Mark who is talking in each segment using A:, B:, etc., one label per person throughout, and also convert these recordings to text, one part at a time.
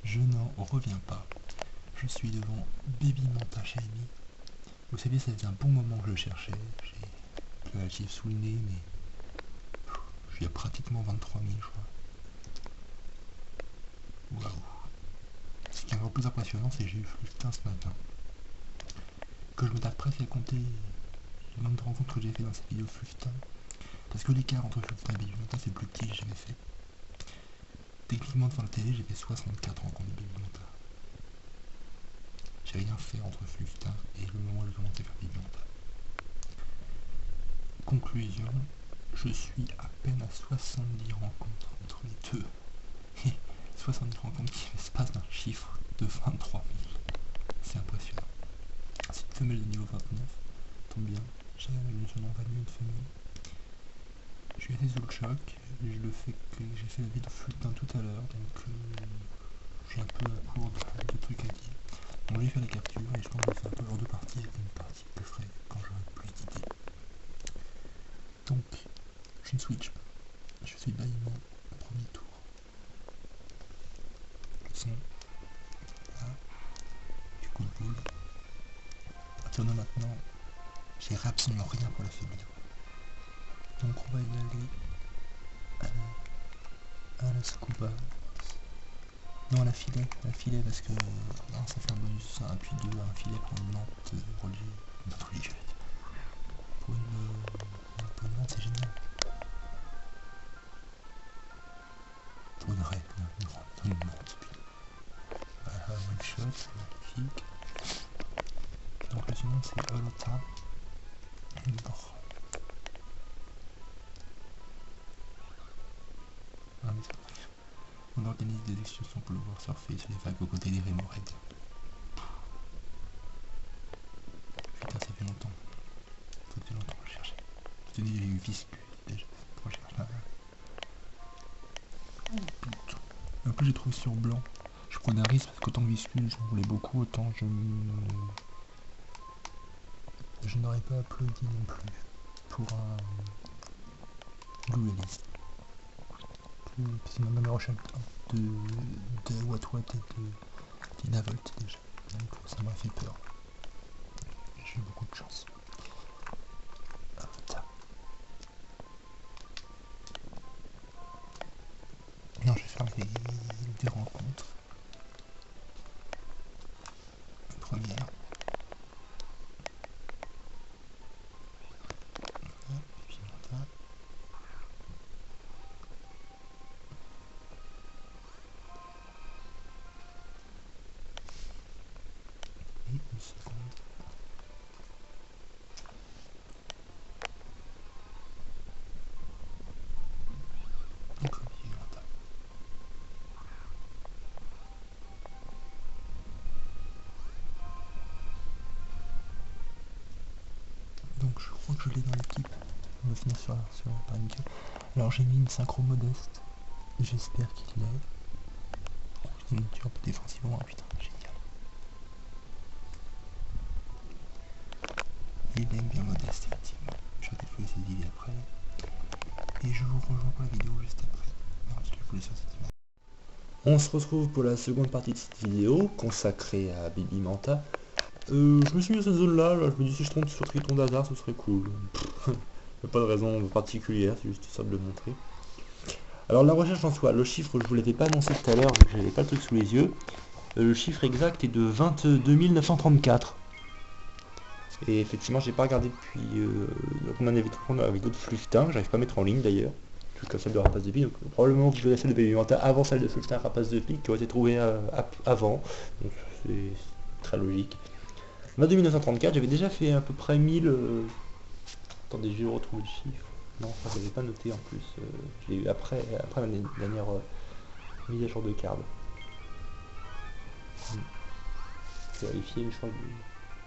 A: Je n'en reviens pas. Je suis devant Baby Manta Shiny. Vous savez, ça faisait un bon moment que je le cherchais. J'ai le chiffre sous le nez, mais je suis à pratiquement 23 000, je crois. Waouh. Ce qui est encore plus impressionnant, c'est que j'ai eu Fluftin ce matin. Que je me tape presque à compter le nombre de rencontres que j'ai fait dans cette vidéo Fluftin. Parce que l'écart entre Fluftin et Baby Manta, c'est le plus petit que j'ai jamais fait. Techniquement, devant la télé, j'ai fait 64 rencontres de Baby Manta. J'ai rien fait entre Fluftin et le moment où j'ai commencé à faire Baby Manta. Conclusion, je suis à peine à 70 rencontres entre les deux. Et 70 rencontres qui l'espace d'un chiffre de 23 000. C'est impressionnant. C'est une femelle de niveau 29. Tombe bien, j'ai son nom valu une femelle. Je suis assez sous le choc. J'ai fait la vidéo de Fluftin tout à l'heure, donc j'ai un peu à court de trucs à dire. Donc je vais faire les captures et je pense que je vais faire un peu en deux parties avec une partie que je ferai quand j'aurai plus d'idées. Donc, je ne switch pas. Je suis bâillement au premier tour. Le son, là, du coup de boule. À partir de maintenant, j'ai absolument rien pour la femelle. Donc on va y aller à la scuba. Non, à la filet parce que non, ça fait un bonus 1 puis 2, un filet pour une lente religieux. Pour une lente, c'est génial. Pour une raie, une lente. Voilà, one shot, c'est magnifique. Donc le suivant c'est Holota. Bon. Ah, mais on organise des excursions pour le voir surfer sur les vagues aux côtés des rémoraides. Putain, ça fait longtemps. Ça fait longtemps que je cherchais. Je te dis, j'ai eu Viscu déjà. Pourquoi je cherche là? Oh putain. Et en plus, j'ai trouvé sur blanc. Je prenais un risque parce qu'autant que Viscu, j'en voulais beaucoup, autant je n'aurais pas applaudi non plus pour un Blue Elise. C'est ma meilleure recherche de What et de Dynavolt déjà. Donc ça m'a fait peur. J'ai eu beaucoup de chance. Non, je vais faire des rencontres. Une première. Et puis là. Et une seconde. Donc, donc je crois que je l'ai dans l'équipe. On va finir sur par nickel. Alors j'ai mis une synchro modeste. J'espère qu'il l'est. Une turbe défensivement, oh, putain, génial. Il est bien modeste, effectivement. Je vais déployer cette idée après. Et je vous rejoins pour la vidéo juste après. Non, parce que je voulais sur cette image. On se retrouve pour la seconde partie de cette vidéo, consacrée à Baby Manta. Je me suis mis dans cette zone là, je me dis si je tombe sur Triton d'hasard, ce serait cool. Il n'y a pas de raison particulière, c'est juste ça de le montrer. Alors la recherche en soi, le chiffre je vous l'avais pas annoncé tout à l'heure, vu que j'avais pas le truc sous les yeux. Le chiffre exact est de 22 934. Et effectivement j'ai pas regardé depuis on en avait trouvé avec d'autres Fluftin, j'arrive pas à mettre en ligne d'ailleurs. Comme celle de Rapace de Pique, donc probablement que je vais celle de Baby Manta avant celle de Fluftin Rapace de Pique qui aurait été trouvée avant. Donc c'est très logique. 22 934, j'avais déjà fait à peu près 1000. Attendez, je vais retrouver le chiffre. Non, je l'avais pas noté en plus. Je l'ai eu après ma dernière mise à jour de card. Je vais vérifier, mais je crois que...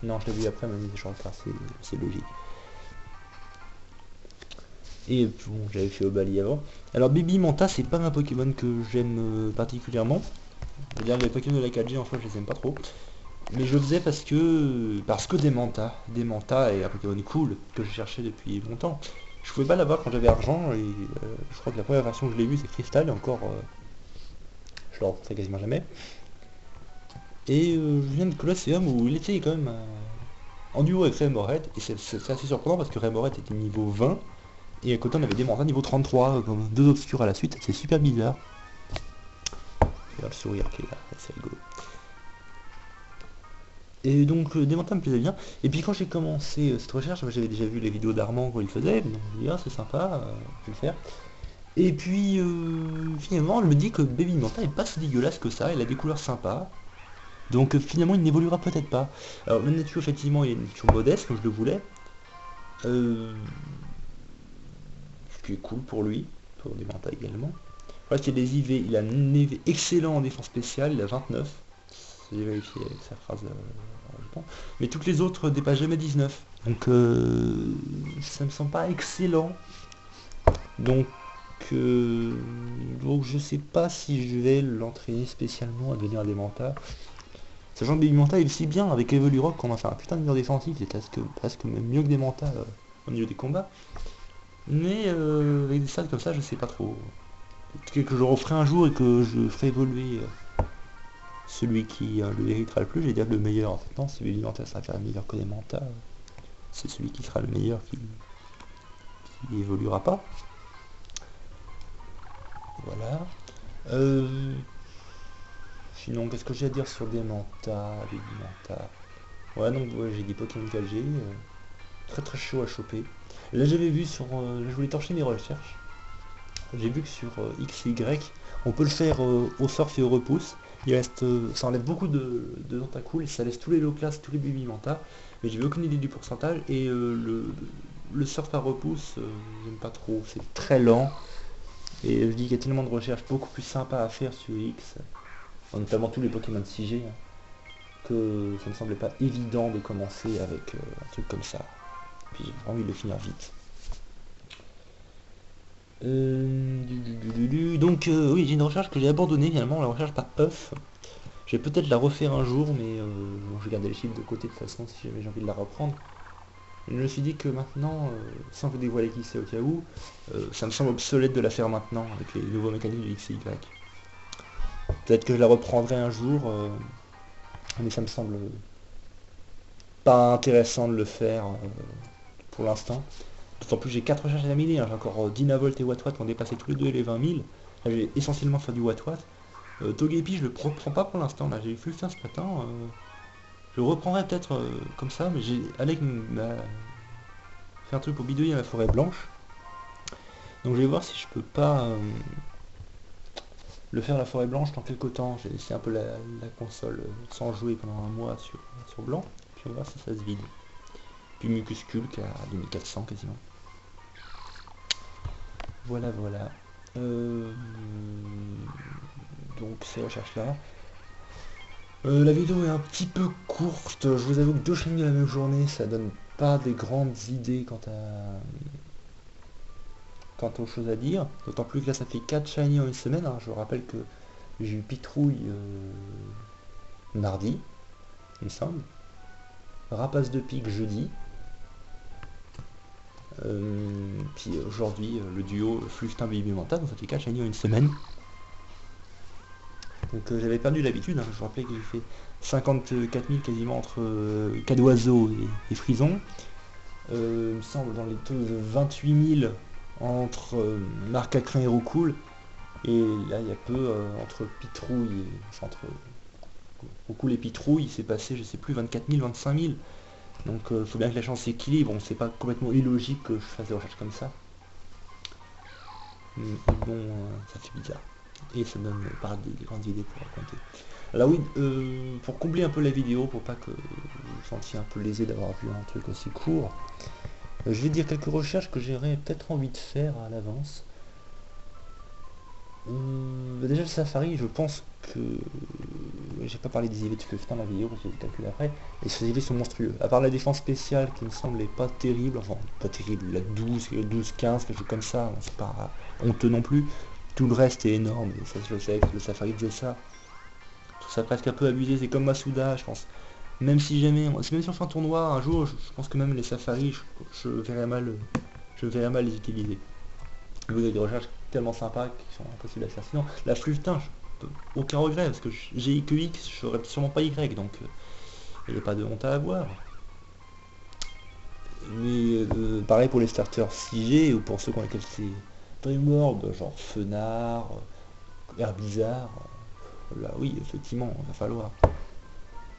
A: Non, je l'ai vu après ma mise à jour de card, c'est logique. Et bon, j'avais fait Obali avant. Alors Baby Manta, c'est pas un Pokémon que j'aime particulièrement. Je veux dire, les Pokémon de la 4G en soi, je les aime pas trop. Mais je le faisais parce que des Manta est un Pokémon cool que je cherchais depuis longtemps. Je pouvais pas l'avoir quand j'avais argent et je crois que la première version que je l'ai vue c'est Crystal et encore je le rencontrais quasiment jamais. Et je viens de Colosseum où il était quand même en duo avec Remoraid, et c'est assez surprenant parce que Remoraid était niveau 20, et à côté on avait des montagnes niveau 33, comme deux obscurs à la suite, c'est super bizarre. Regarde le sourire qui est là, c'est rigolo. Et donc des montagnes me plaisait bien, et puis quand j'ai commencé cette recherche, j'avais déjà vu les vidéos d'Armand quand il faisait, donc je me dis ah c'est sympa, je vais le faire. Et puis finalement je me dis que Baby Manta est pas si dégueulasse que ça, il a des couleurs sympas. Donc finalement il n'évoluera peut-être pas. Alors le nature effectivement il est une nature modeste comme je le voulais. Ce qui est cool pour lui, pour des Manta également. Voilà, il y a des IV, il a un IV excellent en défense spéciale, il a 29. J'ai vérifié avec sa phrase mais toutes les autres dépassent jamais 19. Donc ça me semble pas excellent. Donc je sais pas si je vais l'entraîner spécialement à devenir des Manta. Sachant que Baby Manta est aussi bien avec Evolurock qu'on en fait un putain de mur défensif, c'est presque même mieux que des Manta au niveau des combats. Mais avec des stats comme ça, je sais pas trop. Peut-être que je referai un jour et que je ferai évoluer celui qui le héritera le plus, j'allais dire le meilleur. En fait, non, si Baby Manta sera meilleur que des Manta, c'est celui qui sera le meilleur qui évoluera pas. Voilà. Sinon, qu'est-ce que j'ai à dire sur des Manta, Baby Manta? Ouais, donc ouais, j'ai des Pokémon KG, très très chaud à choper. Là j'avais vu sur... là, je voulais torcher mes recherches. J'ai vu que sur XY, on peut le faire au surf et au repousse. Il reste, ça enlève beaucoup de tentacules, ça laisse tous les low class, tous les baby manta. Mais j'ai aucune idée du pourcentage. Et le surf à repousse, j'aime pas trop, c'est très lent. Et je dis qu'il y a tellement de recherches beaucoup plus sympas à faire sur X, notamment tous les Pokémon 6G, hein, que ça me semblait pas évident de commencer avec un truc comme ça. Puis j'ai envie de le finir vite. Donc oui, j'ai une recherche que j'ai abandonnée finalement, la recherche par œuf. Je vais peut-être la refaire un jour, mais bon, je vais garder les chiffres de côté de toute façon si jamais j'ai envie de la reprendre. Je me suis dit que maintenant, sans vous dévoiler qui c'est au cas où, ça me semble obsolète de la faire maintenant avec les nouveaux mécanismes de X et Y. Peut-être que je la reprendrai un jour, mais ça me semble pas intéressant de le faire pour l'instant. D'autant plus j'ai 4 recherches à terminer, hein. J'ai encore Dynavolt et Watwat qui ont dépassé tous les deux les 20 000. Là je vais essentiellement faire du Watwat. Togepi je le reprends pas pour l'instant, là j'ai vu le faire ce matin. Je le reprendrai peut-être comme ça, mais j'ai Alec m'a fait un truc pour bidouiller à la forêt blanche. Donc je vais voir si je peux pas le faire à la forêt blanche dans quelques temps. J'ai laissé un peu la console sans jouer pendant un mois sur blanc. Puis on va voir si ça se vide. Puis Mucuscule qui a 2400 quasiment. Voilà, voilà. Donc ces recherches-là. La vidéo est un petit peu courte. Je vous avoue que 2 shiny la même journée, ça donne pas des grandes idées quant aux choses à dire. D'autant plus que là, ça fait 4 shiny en une semaine. Hein. Je vous rappelle que j'ai eu Pitrouille mardi, il me semble. Rapace de pique jeudi. Puis aujourd'hui le duo Fluftin Baby Manta, donc ça fait 4 shiny en une semaine. Donc j'avais perdu l'habitude, hein. Je vous rappelais que j'ai fait 54 000 quasiment entre Cadoiseau et Frison. Il me semble dans les taux de 28 000 entre Marcacrin et Roucoule. Et là il y a peu entre Pitrouille et entre Roucoule et Pitrouille, il s'est passé je sais plus 24 000, 25 000. Donc il faut bien que la chance s'équilibre, bon, c'est pas complètement illogique que je fasse des recherches comme ça. Mais bon, ça fait bizarre. Et ça donne pas des grandes idées pour raconter. Alors oui, pour combler un peu la vidéo, pour pas que vous vous sentiez un peu lésé d'avoir vu un truc aussi court, je vais dire quelques recherches que j'aurais peut-être envie de faire à l'avance. Déjà le safari, je pense que j'ai pas parlé des IV de Fluftin dans la vidéo parce que j'ai calculé après, et ces IV sont monstrueux. À part la défense spéciale qui me semblait pas terrible, enfin pas terrible, la 12, 12, 15, quelque chose comme ça, c'est pas honteux non plus. Tout le reste est énorme, et ça je le sais que le safari faisait ça. Je trouve ça presque un peu abusé, c'est comme Masuda, je pense. Même si jamais, même si on fait un tournoi un jour, je pense que même les safaris, je verrais mal les utiliser. Vous avez des recherches tellement sympas qui sont impossibles à faire. Sinon, la Fluftin, aucun regret, parce que j'ai que X, je ferais sûrement pas Y, donc il n'y a pas de honte à avoir. Mais pareil pour les starters 6G, ou pour ceux qu'on lesquels c'est Dreamworld, genre Fenard, Herbizarre, là oui, effectivement, il va falloir.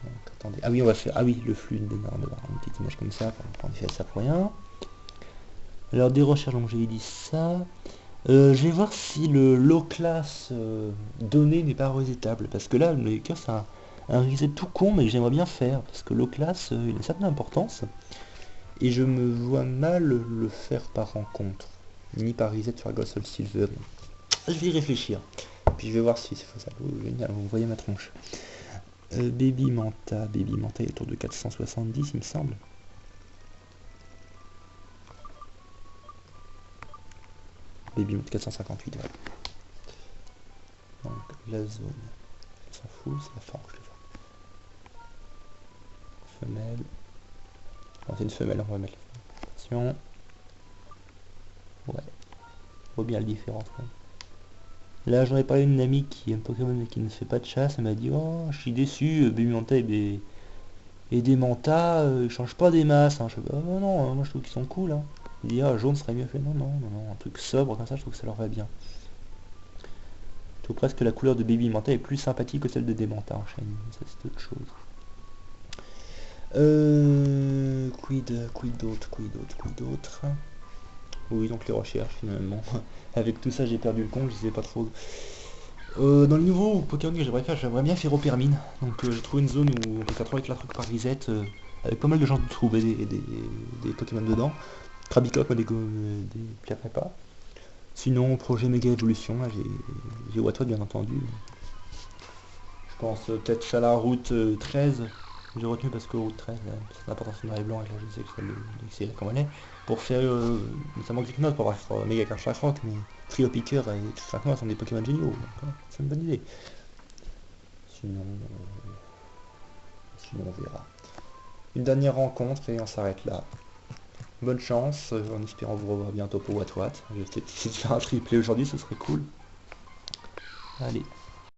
A: Donc, attendez. Ah oui, on va faire. Ah oui, le flux d'énorme, une petite image comme ça, on fait ça pour rien. Alors des recherches, donc j'ai dit ça. Je vais voir si le low class donné n'est pas resetable, parce que là, le cœur c'est un reset tout con, mais que j'aimerais bien faire, parce que low class, il a une certaine importance, et je me vois mal le faire par rencontre, ni par reset sur Gold Soul Silver. Je vais y réfléchir, puis je vais voir si c'est faisable. Oh, génial, vous voyez ma tronche. Baby Manta est autour de 470 il me semble. Baby Manta 458, ouais. Donc la zone, on s'en fout, c'est la forme, je les vois. Femelle. Oh, c'est une femelle, on va mettre la attention. Ouais. On voit bien la différence. Ouais. Là j'en ai parlé à une amie qui aime Pokémon mais qui ne fait pas de chasse, elle m'a dit oh je suis déçu, Baby Manta et des mantas, ils changent pas des masses. Hein. Je fais, oh, non, moi je trouve qu'ils sont cool. Hein. Il dit ah jaune serait mieux. Je fais non, un truc sobre comme ça, je trouve que ça leur va bien. Je trouve presque que la couleur de Baby Manta est plus sympathique que celle de Demanta en chaîne. Ça c'est autre chose. Quid d'autre. Oui, donc les recherches finalement. Avec tout ça j'ai perdu le compte, je sais pas trop. Dans le nouveau Pokémon que j'aimerais bien faire Opermine. Donc j'ai trouvé une zone où on peut faire 3 éclats trucs par reset, avec pas mal de gens de trouver des Pokémon dedans. Krabicock, des pierres prépa. Sinon, projet méga évolution, là j'ai Watod bien entendu. Je pense peut-être à la route 13. J'ai retenu parce que route 13, c'est l'importance de noir et blanc, et là je sais que c'est comme elle est. Pour faire notamment Gricknote pour avoir méga carte Rock, mais Trio Picker et Tricknote sont des Pokémon géniaux, donc c'est une bonne idée. Sinon on verra. Une dernière rencontre et on s'arrête là. Bonne chance, en espérant vous revoir bientôt pour What. Je vais essayer de faire un triplé aujourd'hui, ce serait cool. Allez.